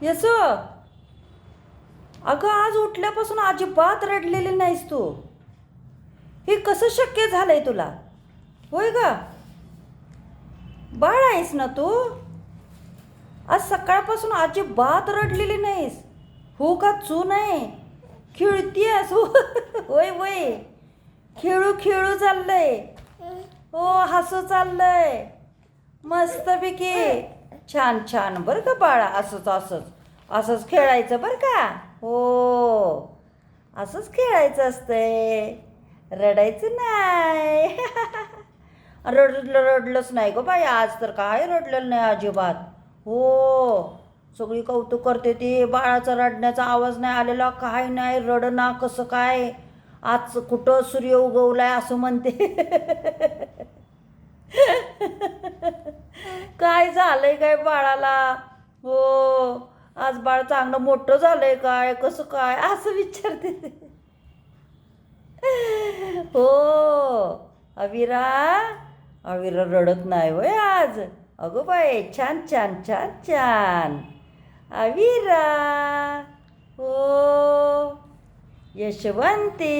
यसो, अगं आज उठल्यापासून अजिबात रडलेली नाहीस तू. हे कसं शक्य झालंय तुला? होय ग, बाळ आहेस ना तू? आज सकाळपासून अजिबात रडलेली नाहीस. हो का चू नाही खेळतीयस? होय होय, खेळू खेळू चाललंय. हो, हसू चाललंय मस्तपैकी. छान छान बरं का बाळा, असंच असंच असंच खेळायचं बरं का. हो, असंच खेळायचं असतंय, रडायचं नाही. रडलंच नाही गं बाई, आज तर काय रडलेलं नाही अजिबात. हो, सगळी कौतुक करते ती. बाळाचा रडण्याचा आवाज नाही आलेला, काय नाही, रडना कसं काय, आज कुठं सूर्य उगवलाय असं म्हणते. काय झालंय काय बाळाला? हो, आज बाळ चांगलं मोठं झालंय काय, कसं काय असं विचारते. हो, अविरा, अविरा रडत नाही होय आज. अगं बाई, छान छान छान छान. अविरा, हो, यशवंती.